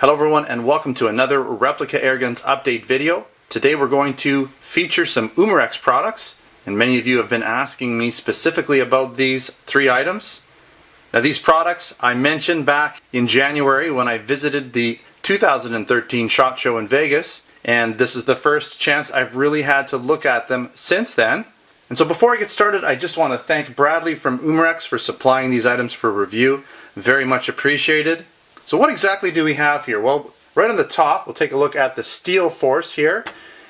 Hello everyone and welcome to another Replica Airguns update video. Today we're going to feature some Umarex products, and many of you have been asking me specifically about these three items. Now these products I mentioned back in January when I visited the 2013 SHOT Show in Vegas, and this is the first chance I've really had to look at them since then. And so before I get started, I just want to thank Bradley from Umarex for supplying these items for review. Very much appreciated. So what exactly do we have here? Well, right on the top, we'll take a look at the Steel Force here,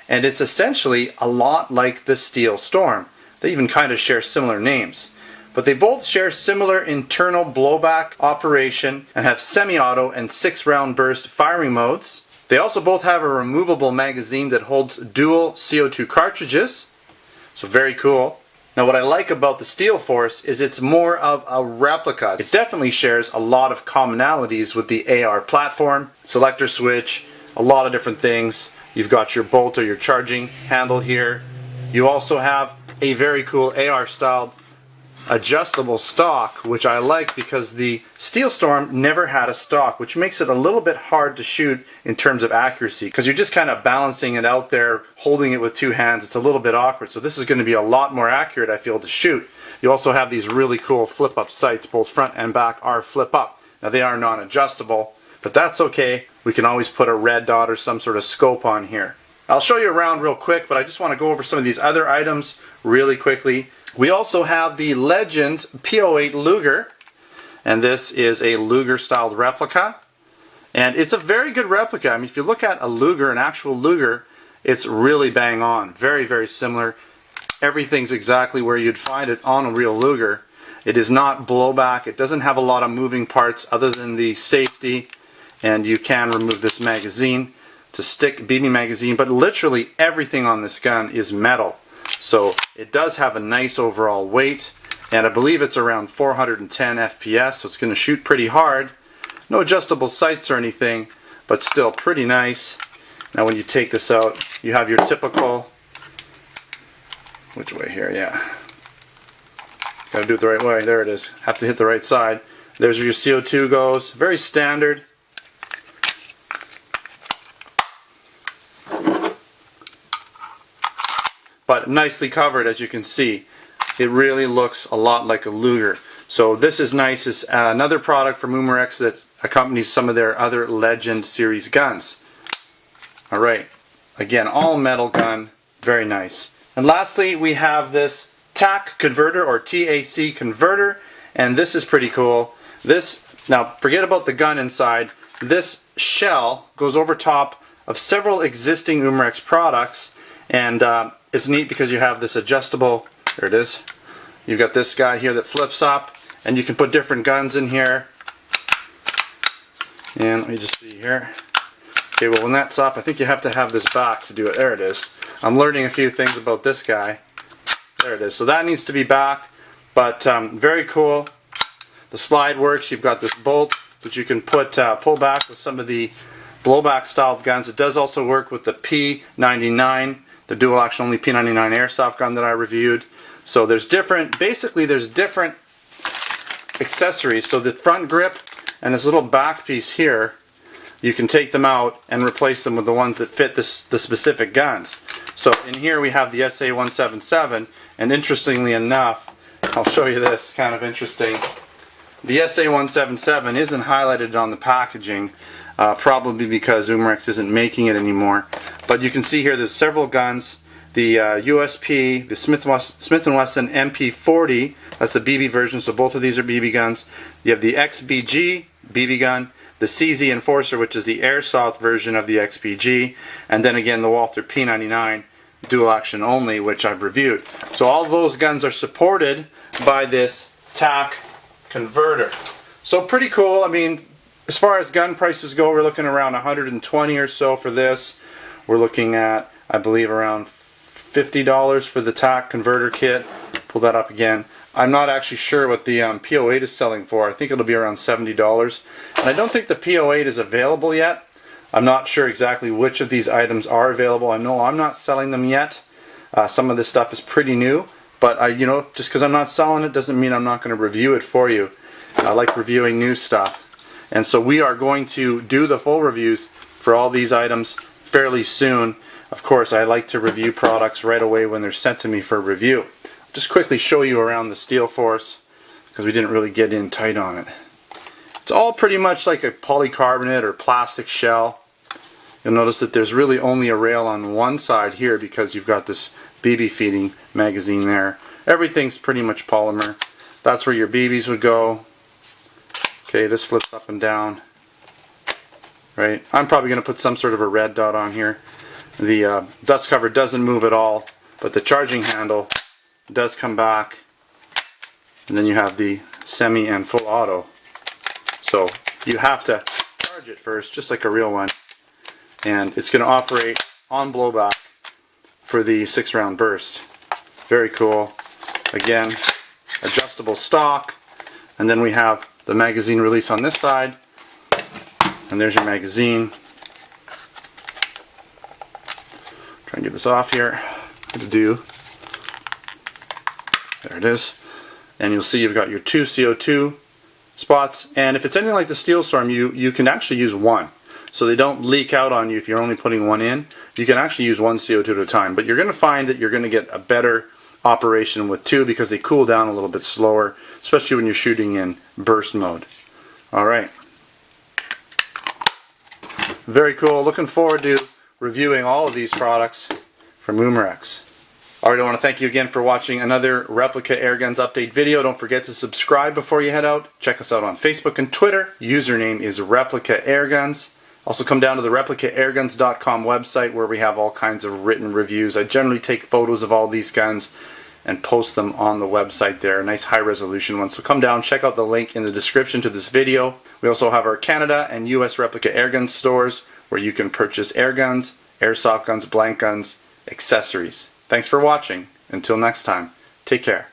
and it's essentially a lot like the Steel Storm. They even kind of share similar names. But they both share similar internal blowback operation and have semi-auto and 6-round burst firing modes. They also both have a removable magazine that holds dual CO2 cartridges. So very cool. Now what I like about the Steel Force is it's more of a replica. It definitely shares a lot of commonalities with the AR platform, selector switch, a lot of different things. You've got your bolt or your charging handle here. You also have a very cool AR styled adjustable stock, which I like because the Steel Storm never had a stock, which makes it a little bit hard to shoot in terms of accuracy because you're just kind of balancing it out there, holding it with two hands. It's a little bit awkward, so this is going to be a lot more accurate, I feel, to shoot. You also have these really cool flip-up sights. Both front and back are flip-up. Now they are non-adjustable, but that's okay. We can always put a red dot or some sort of scope on here. I'll show you around real quick, but I just want to go over some of these other items really quickly. We also have the Legends P08 Luger, and this is a Luger styled replica, and it's a very good replica. I mean, if you look at a Luger, an actual Luger, it's really bang on. Very, very similar. Everything's exactly where you'd find it on a real Luger. It is not blowback. It doesn't have a lot of moving parts other than the safety, and you can remove this magazine. It's a stick BB magazine, but literally everything on this gun is metal. So it does have a nice overall weight, and I believe it's around 410 FPS, so it's going to shoot pretty hard. No adjustable sights or anything, but still pretty nice. Now when you take this out, you have your typical, which way here, yeah. Gotta do it the right way, there it is. Have to hit the right side. There's where your CO2 goes, very standard. But nicely covered, as you can see. It really looks a lot like a Luger. So this is nice. It's another product from Umarex that accompanies some of their other Legend series guns. Alright, again, all metal gun, very nice. And lastly, we have this T.A.C converter, or T.A.C converter, and this is pretty cool. Now forget about the gun inside. This shell goes over top of several existing Umarex products, and it's neat because you have this adjustable, there it is, you've got this guy here that flips up, and you can put different guns in here. And let me just see here. Okay, well when that's up, I think you have to have this back to do it. There it is. I'm learning a few things about this guy. There it is. So that needs to be back, but very cool. The slide works. You've got this bolt that you can pull back with some of the blowback styled guns. It does also work with the P99, the dual action only P99 airsoft gun that I reviewed. So there's different accessories. So the front grip and this little back piece here, you can take them out and replace them with the ones that fit the specific guns. So in here we have the SA177, and interestingly enough, I'll show you this, it's kind of interesting. The SA177 isn't highlighted on the packaging, probably because Umarex isn't making it anymore. But you can see here there's several guns. The USP, the Smith & Wesson MP40, that's the BB version, so both of these are BB guns. You have the XBG BB gun, the CZ Enforcer, which is the airsoft version of the XBG, and then again the Walther P99 dual action only, which I've reviewed. So all those guns are supported by this T.A.C converter. So pretty cool. I mean, as far as gun prices go, we're looking around 120 or so for this. We're looking at, I believe, around $50 for the T.A.C converter kit. Pull that up again. I'm not actually sure what the P08 is selling for. I think it'll be around $70. And I don't think the P08 is available yet. I'm not sure exactly which of these items are available. I know I'm not selling them yet. Some of this stuff is pretty new, but you know, just because I'm not selling it doesn't mean I'm not going to review it for you. I like reviewing new stuff. And so we are going to do the full reviews for all these items fairly soon. Of course, I like to review products right away when they're sent to me for review. I'll just quickly show you around the Steel Force because we didn't really get in tight on it. It's all pretty much like a polycarbonate or plastic shell. You'll notice that there's really only a rail on one side here because you've got this BB feeding magazine there. Everything's pretty much polymer. That's where your BBs would go. Okay, this flips up and down. Right? I'm probably going to put some sort of a red dot on here. The dust cover doesn't move at all, but the charging handle does come back. And then you have the semi and full auto. So you have to charge it first, just like a real one. And it's going to operate on blowback for the 6-round burst. Very cool. Again, adjustable stock. And then we have the magazine release on this side. And there's your magazine. Try and get this off here. Good to do. There it is. And you'll see you've got your 2 CO2 spots. And if it's anything like the Steel Storm, you can actually use one. So they don't leak out on you if you're only putting one in. You can actually use one CO2 at a time. But you're going to find that you're going to get a better operation with two because they cool down a little bit slower, especially when you're shooting in burst mode. Alright. Very cool. Looking forward to reviewing all of these products from Umarex. Alright, I want to thank you again for watching another Replica Airguns update video. Don't forget to subscribe before you head out. Check us out on Facebook and Twitter. Username is Replica Airguns. Also come down to the ReplicaAirguns.com website where we have all kinds of written reviews. I generally take photos of all these guns and post them on the website there. Nice high resolution ones. So come down, check out the link in the description to this video. We also have our Canada and US Replica Airguns stores where you can purchase air guns, airsoft guns, blank guns, accessories. Thanks for watching. Until next time, take care.